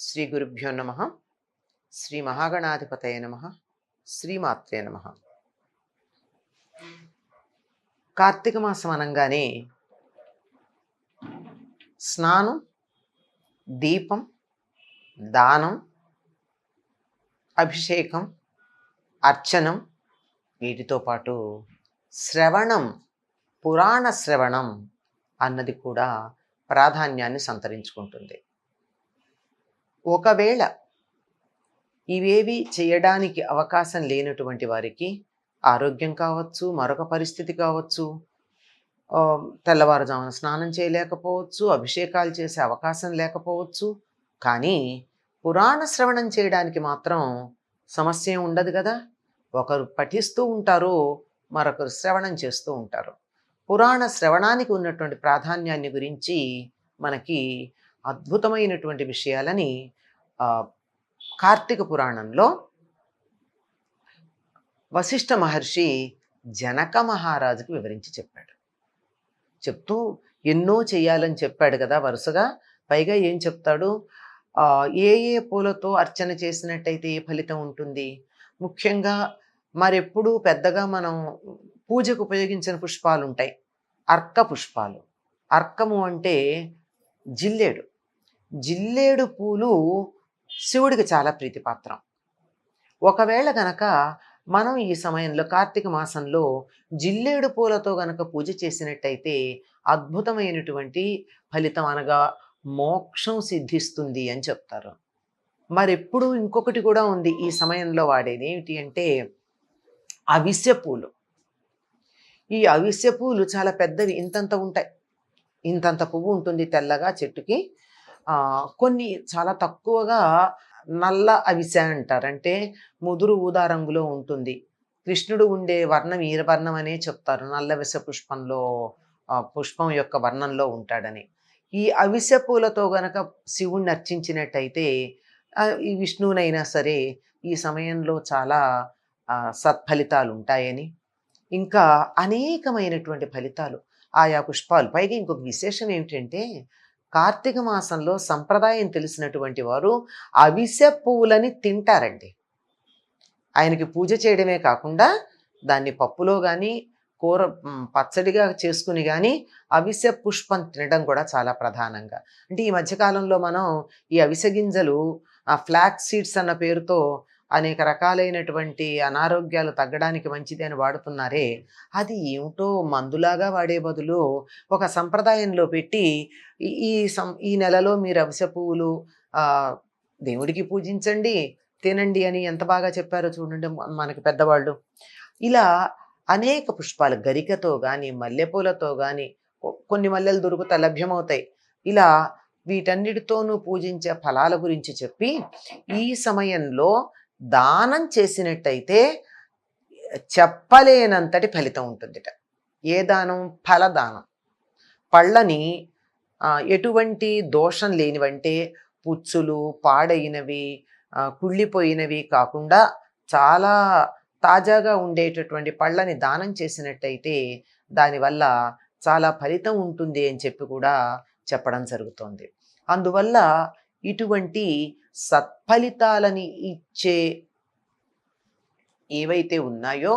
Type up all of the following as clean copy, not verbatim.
శ్రీ గురుభ్యో నమ. శ్రీ మహాగణాధిపతయ నమ. శ్రీమాత్రే నమ. కార్తీక మాసం అనగానే స్నానం, దీపం, దానం, అభిషేకం, అర్చనం, వీటితో పాటు శ్రవణం, పురాణ శ్రవణం అన్నది కూడా ప్రాధాన్యాన్ని సంతరించుకుంటుంది. ఒకవేళ ఇవేవి చేయడానికి అవకాశం లేనటువంటి వారికి ఆరోగ్యం కావచ్చు, మరొక పరిస్థితి కావచ్చు, తెల్లవారుజామున స్నానం చేయలేకపోవచ్చు, అభిషేకాలు చేసే అవకాశం లేకపోవచ్చు. కానీ పురాణ శ్రవణం చేయడానికి మాత్రం సమస్య ఉండదు కదా. ఒకరు పఠిస్తూ ఉంటారు, మరొకరు శ్రవణం చేస్తూ ఉంటారు. పురాణ శ్రవణానికి ఉన్నటువంటి ప్రాధాన్యాన్ని గురించి మనకి అద్భుతమైనటువంటి విషయాలని కార్తీక పురాణంలో వశిష్ఠ మహర్షి జనక మహారాజుకు వివరించి చెప్పాడు. చెప్తూ ఎన్నో చెయ్యాలని చెప్పాడు కదా వరుసగా. పైగా ఏం చెప్తాడు, ఏ ఏ పూలతో అర్చన చేసినట్టయితే ఏ ఫలితం ఉంటుంది, ముఖ్యంగా మరెప్పుడు పెద్దగా మనం పూజకు ఉపయోగించిన పుష్పాలు ఉంటాయి, అర్క పుష్పాలు. అర్కము అంటే జిల్లేడు. జిల్లేడు పూలు శివుడికి చాలా ప్రీతిపాత్రం. ఒకవేళ గనక మనం ఈ సమయంలో కార్తీక మాసంలో జిల్లేడు పూలతో గనక పూజ చేసినట్టయితే అద్భుతమైనటువంటి ఫలితం, అనగా మోక్షం సిద్ధిస్తుంది అని చెప్తారు. మరెప్పుడు ఇంకొకటి కూడా ఉంది ఈ సమయంలో వాడేది. ఏమిటి అంటే అవిసె పూలు. ఈ అవిసె పూలు చాలా పెద్దవి, ఇంతంత ఉంటాయి. ఇంతంత పువ్వు ఉంటుంది తెల్లగా చెట్టుకి. కొన్ని చాలా తక్కువగా నల్ల అవిసె అంటారు, అంటే ముదురు ఊదా రంగులో ఉంటుంది. కృష్ణుడు ఉండే వర్ణం ఈరవర్ణం అనే చెప్తారు. నల్ల అవిసె పుష్పంలో పుష్పం యొక్క వర్ణంలో ఉంటాడని. ఈ అవిసె పూలతో గనక శివుణ్ణి అర్చించినట్టయితే ఈ విష్ణువునైనా సరే ఈ సమయంలో చాలా సత్ఫలితాలు ఉంటాయని, ఇంకా అనేకమైనటువంటి ఫలితాలు ఆయా పుష్పాలు. పైగా ఇంకొక విశేషం ఏమిటంటే కార్తీక మాసంలో సంప్రదాయం తెలిసినటువంటి వారు అవిసె పువ్వులని తింటారండి. ఆయనకి పూజ చేయడమే కాకుండా దాన్ని పప్పులో కానీ కూర పచ్చడిగా చేసుకుని కానీ అవిసె పుష్పం తినడం కూడా చాలా ప్రధానంగా. అంటే ఈ మధ్యకాలంలో మనం ఈ అవిసె గింజలు ఫ్లాక్స్ సీడ్స్ అన్న పేరుతో అనేక రకాలైనటువంటి అనారోగ్యాలు తగ్గడానికి మంచిది అని వాడుతున్నారే, అది ఏమిటో మందులాగా వాడే బదులు ఒక సంప్రదాయంలో పెట్టి ఈ నెలలో మీరు అవిసె పువ్వులు దేవుడికి పూజించండి, తినండి అని ఎంత బాగా చెప్పారో చూడండి మనకి పెద్దవాళ్ళు. ఇలా అనేక పుష్పాలు, గరికతో కానీ మల్లెపూలతో కానీ, కొన్ని మల్లెలు దొరుకుతా లభ్యమవుతాయి. ఇలా వీటన్నిటితోనూ పూజించే ఫలాల గురించి చెప్పి ఈ సమయంలో దానం చేసినట్టయితే చెప్పలేనంతటి ఫలితం ఉంటుందిట. ఏ దానం? ఫలదానం. పళ్ళని ఎటువంటి దోషం లేనివంటే పుచ్చులు, పాడైనవి, కుళ్ళిపోయినవి కాకుండా చాలా తాజాగా ఉండేటటువంటి పళ్ళని దానం చేసినట్టయితే దానివల్ల చాలా ఫలితం ఉంటుంది అని చెప్పి కూడా చెప్పడం జరుగుతోంది. అందువల్ల ఇటువంటి సత్ఫలితాలని ఇచ్చే ఏవైతే ఉన్నాయో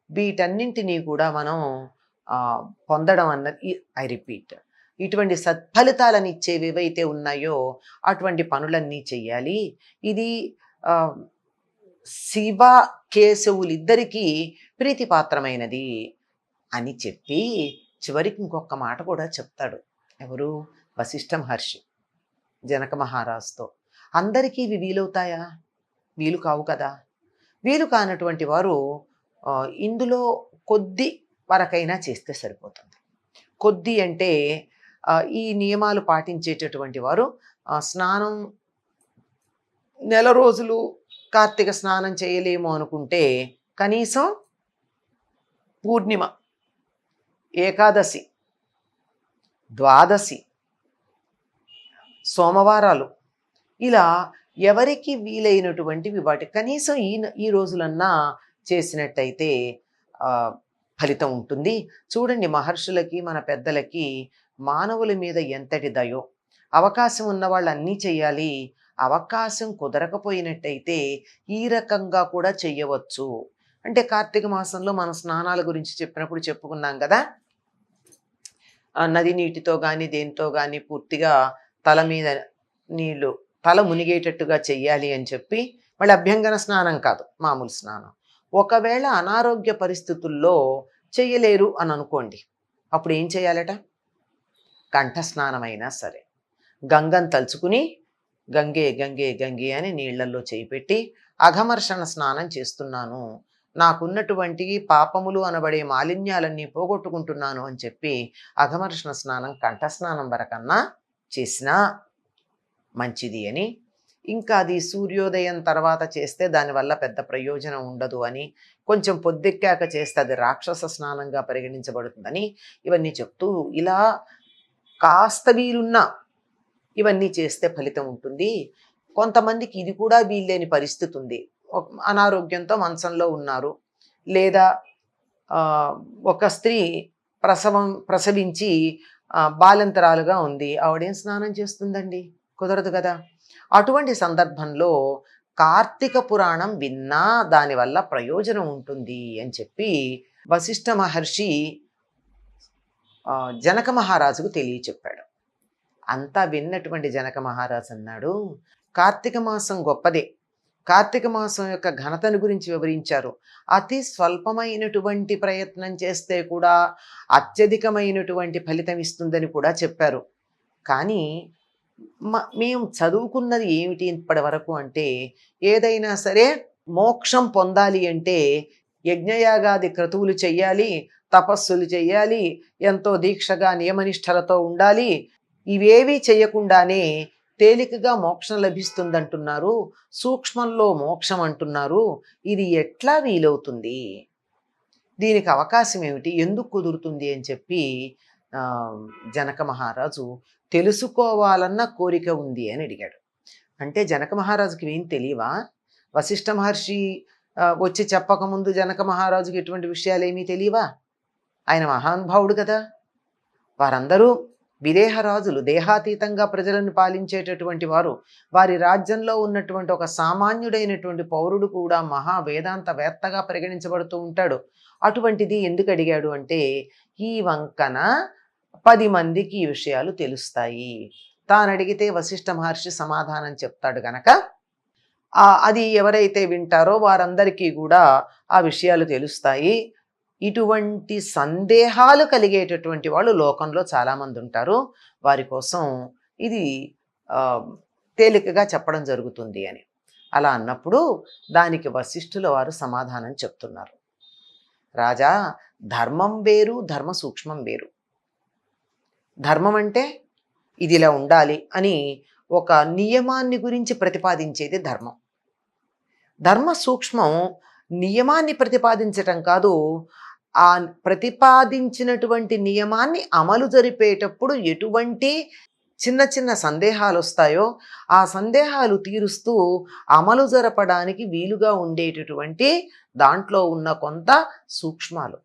వీటన్నింటినీ కూడా మనం పొందడం అన్నది, ఐ రిపీట్, ఇటువంటి సత్ఫలితాలను ఇచ్చేవి ఏవైతే ఉన్నాయో అటువంటి పనులన్నీ చెయ్యాలి. ఇది శివ కేశవులిద్దరికీ ప్రీతిపాత్రమైనది అని చెప్పి చివరికి ఇంకొక మాట కూడా చెప్తాడు. ఎవరు? వశిష్ఠ మహర్షి జనక మహారాజుతో. అందరికీ ఇవి వీలవుతాయా? వీలు కావు కదా. వీలు కానటువంటి వారు ఇందులో కొద్ది వరకైనా చేస్తే సరిపోతుంది. కొద్ది అంటే ఈ నియమాలు పాటించేటటువంటి వారు స్నానం నెల రోజులు కార్తీక స్నానం చేయలేము అనుకుంటే కనీసం పూర్ణిమ, ఏకాదశి, ద్వాదశి, సోమవారాలు, ఇలా ఎవరికి వీలైనటువంటివి వాటి కనీసం ఈ రోజులన్నా చేసినట్టయితే ఫలితం ఉంటుంది. చూడండి, మహర్షులకి మన పెద్దలకి మానవుల మీద ఎంతటి దయో. అవకాశం ఉన్న వాళ్ళు అన్నీ చెయ్యాలి, అవకాశం కుదరకపోయినట్టయితే ఈ రకంగా కూడా చెయ్యవచ్చు. అంటే కార్తీక మాసంలో మనం స్నానాల గురించి చెప్పినప్పుడు చెప్పుకున్నాం కదా! నది నీటితో గానీ, దేనితో గానీ పూర్తిగా తల మీద నీళ్ళు తల మునిగేటట్టుగా చెయ్యాలి అని చెప్పి, మళ్ళీ అభ్యంగన స్నానం కాదు, మామూలు స్నానం. ఒకవేళ అనారోగ్య పరిస్థితుల్లో చెయ్యలేరు అని అనుకోండి. అప్పుడు ఏం చేయాలట? కంఠ స్నానమైనా సరే గంగను తలుచుకుని గంగే గంగే గంగే అని నీళ్లల్లో చేయి పెట్టి అఘమర్షణ స్నానం చేస్తున్నాను, నాకున్నటువంటి పాపములు అనబడే మాలిన్యాలన్నీ పోగొట్టుకుంటున్నాను అని చెప్పి అఘమర్షణ స్నానం కంఠస్నానం వరకన్నా చేసినా మంచిది అని, ఇంకా అది సూర్యోదయం తర్వాత చేస్తే దానివల్ల పెద్ద ప్రయోజనం ఉండదు అని, కొంచెం పొద్దెక్కాక చేస్తే అది రాక్షస స్నానంగా పరిగణించబడుతుందని ఇవన్నీ చెప్తూ, ఇలా కాస్త వీలున్నా ఇవన్నీ చేస్తే ఫలితం ఉంటుంది. కొంతమందికి ఇది కూడా వీల్లేని పరిస్థితి ఉంది. అనారోగ్యంతో మంచంలో ఉన్నారు, లేదా ఒక స్త్రీ ప్రసవించి బాలింతరాలుగా ఉంది, ఆవిడేం స్నానం చేస్తుందండి? కుదరదు కదా. అటువంటి సందర్భంలో కార్తీక పురాణం విన్నా దానివల్ల ప్రయోజనం ఉంటుంది అని చెప్పి వశిష్ఠ మహర్షి జనక మహారాజుకు తెలియచెప్పాడు. అంతా విన్నటువంటి జనక మహారాజు అన్నాడు, కార్తీక మాసం గొప్పదే, కార్తీక మాసం యొక్క ఘనతను గురించి వివరించారు. అతి స్వల్పమైనటువంటి ప్రయత్నం చేస్తే కూడా అత్యధికమైనటువంటి ఫలితం ఇస్తుందని కూడా చెప్పారు. కానీ మేము చదువుకున్నది ఏమిటి ఇప్పటి వరకు అంటే, ఏదైనా సరే మోక్షం పొందాలి అంటే యజ్ఞయాగాది క్రతువులు చెయ్యాలి, తపస్సులు చెయ్యాలి, ఎంతో దీక్షగా నియమనిష్టలతో ఉండాలి. ఇవేవీ చేయకుండానే తేలికగా మోక్షం లభిస్తుందంటున్నారు, సూక్ష్మంలో మోక్షం అంటున్నారు. ఇది ఎట్లా వీలవుతుంది? దీనికి అవకాశం ఏమిటి? ఎందుకు కుదురుతుంది అని చెప్పి జనక మహారాజు తెలుసుకోవాలన్న కోరిక ఉంది అని అడిగాడు. అంటే జనక మహారాజుకి ఏం తెలియవా? వశిష్ఠ మహర్షి వచ్చి చెప్పకముందు జనక మహారాజుకి ఎటువంటి విషయాలు ఏమీ తెలియవా? ఆయన మహానుభావుడు కదా. వారందరూ విదేహరాజులు, దేహాతీతంగా ప్రజలను పాలించేటటువంటి వారు. వారి రాజ్యంలో ఉన్నటువంటి ఒక సామాన్యుడైనటువంటి పౌరుడు కూడా మహా వేదాంతవేత్తగా పరిగణించబడుతూ ఉంటాడు. అటువంటిది ఎందుకు అడిగాడు అంటే, ఈ వంకన 10 మందికి ఈ విషయాలు తెలుస్తాయి, తాను అడిగితే వశిష్ఠ మహర్షి సమాధానం చెప్తాడు గనక అది ఎవరైతే వింటారో వారందరికీ కూడా ఆ విషయాలు తెలుస్తాయి. ఇటువంటి సందేహాలు కలిగేటటువంటి వాళ్ళు లోకంలో చాలామంది ఉంటారు, వారి కోసం ఇది తేలికగా చెప్పడం జరుగుతుంది అని. అలా అన్నప్పుడు దానికి వశిష్ఠుల వారు సమాధానం చెప్తున్నారు. రాజా, ధర్మం వేరు, ధర్మ సూక్ష్మం వేరు. ధర్మం అంటే ఇది ఇలా ఉండాలి అని ఒక నియమాన్ని గురించి ప్రతిపాదించేది ధర్మం. ధర్మ సూక్ష్మం నియమాన్ని ప్రతిపాదించటం కాదు, ఆ ప్రతిపాదించినటువంటి నియమాన్ని అమలు జరిపేటప్పుడు ఎటువంటి చిన్న చిన్న సందేహాలు వస్తాయో ఆ సందేహాలు తీరుస్తూ అమలు జరపడానికి వీలుగా ఉండేటటువంటి దాంట్లో ఉన్న కొంత సూక్ష్మాలు.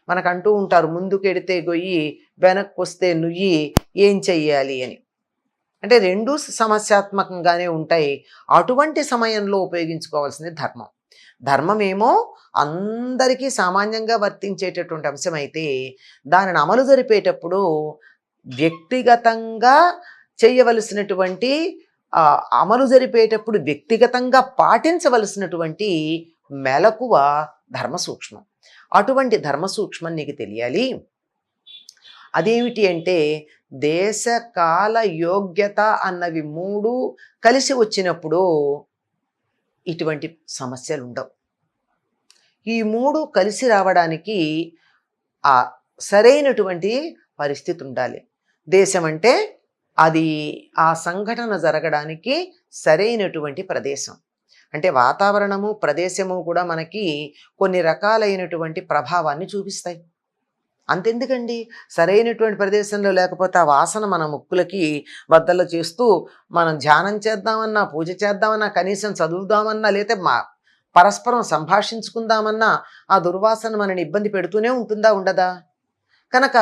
మనకంటూ ఉంటారు, ముందుకెడితే గొయ్యి వెనక్కి వస్తే నుయ్యి, ఏం చెయ్యాలి అని. అంటే రెండూ సమస్యాత్మకంగానే ఉంటాయి. అటువంటి సమయంలో ఉపయోగించుకోవాల్సింది ధర్మం. ధర్మమేమో అందరికీ సామాన్యంగా వర్తించేటటువంటి అంశం అయితే, దానిని అమలు జరిపేటప్పుడు వ్యక్తిగతంగా చేయవలసినటువంటి అమలు జరిపేటప్పుడు వ్యక్తిగతంగా పాటించవలసినటువంటి మెలకువ ధర్మ సూక్ష్మం. అటువంటి ధర్మ సూక్ష్మం నీకు తెలియాలి. అదేమిటి అంటే, దేశ కాల యోగ్యత అన్నవి 3 కలిసి వచ్చినప్పుడు ఇటువంటి సమస్యలు ఉండవు. ఈ 3 కలిసి రావడానికి ఆ సరైనటువంటి పరిస్థితి ఉండాలి. దేశం అంటే అది ఆ సంఘటన జరగడానికి సరైనటువంటి ప్రదేశం. అంటే వాతావరణము, ప్రదేశము కూడా మనకి కొన్ని రకాలైనటువంటి ప్రభావాన్ని చూపిస్తాయి. అంతెందుకండి, సరైనటువంటి ప్రదేశంలో లేకపోతే ఆ వాసన మన ముక్కులకి బద్దలు చేస్తూ మనం ధ్యానం చేద్దామన్నా, పూజ చేద్దామన్నా, కనీసం చదువుదామన్నా, లేదా పరస్పరం సంభాషించుకుందామన్నా ఆ దుర్వాసన మనని ఇబ్బంది పెడుతూనే ఉంటుందా, ఉండదా? కనుక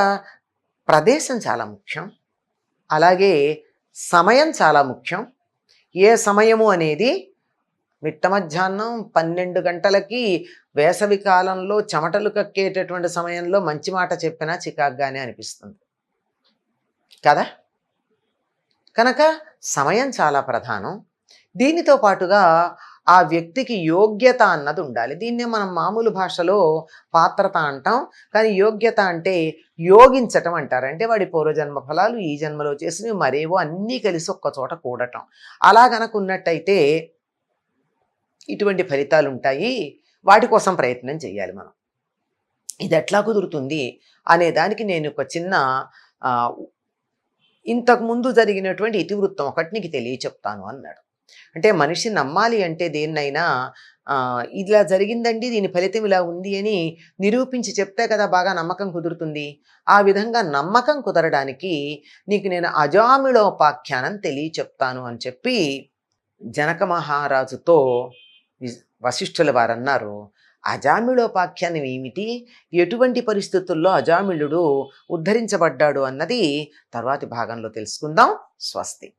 ప్రదేశం చాలా ముఖ్యం, అలాగే సమయం చాలా ముఖ్యం. ఏ సమయము అనేది మిట్ట మధ్యాహ్నం 12 గంటలకి వేసవి కాలంలో చెమటలు కక్కేటటువంటి సమయంలో మంచి మాట చెప్పినా చికాగ్గానే అనిపిస్తుంది కదా. కనుక సమయం చాలా ప్రధానం. దీనితో పాటుగా ఆ వ్యక్తికి యోగ్యత అన్నది ఉండాలి. దీన్నే మనం మామూలు భాషలో పాత్రత అంటాం. కానీ యోగ్యత అంటే యోగించటం అంటారు. అంటే వాడి పూర్వజన్మ ఫలాలు, ఈ జన్మలో చేసినవి మరేవో అన్నీ కలిసి ఒక్క చోట కూడటం. అలా గనక ఉన్నట్టయితే ఇటువంటి ఫలితాలు ఉంటాయి. వాటి కోసం ప్రయత్నం చేయాలి మనం. ఇది ఎట్లా కుదురుతుంది అనే దానికి నేను ఒక చిన్న ఆహ్, ఇంతకుముందు జరిగినటువంటి ఇతివృత్తం ఒకటి నీకు తెలియచెప్తాను అన్నాడు. అంటే మనిషి నమ్మాలి అంటే దేన్నైనా ఇలా జరిగిందండి, దీని ఫలితం ఇలా ఉంది అని నిరూపించి చెప్తే కదా బాగా నమ్మకం కుదురుతుంది. ఆ విధంగా నమ్మకం కుదరడానికి నీకు నేను అజామిళోపాఖ్యానం తెలియచెప్తాను అని చెప్పి జనక మహారాజుతో వశిష్ఠుల వారన్నారు. అజామిళోపాఖ్యానం ఏమిటి, ఎటువంటి పరిస్థితుల్లో అజామిళుడు ఉద్ధరించబడ్డాడు అన్నది తర్వాతి భాగంలో తెలుసుకుందాం. స్వస్తి.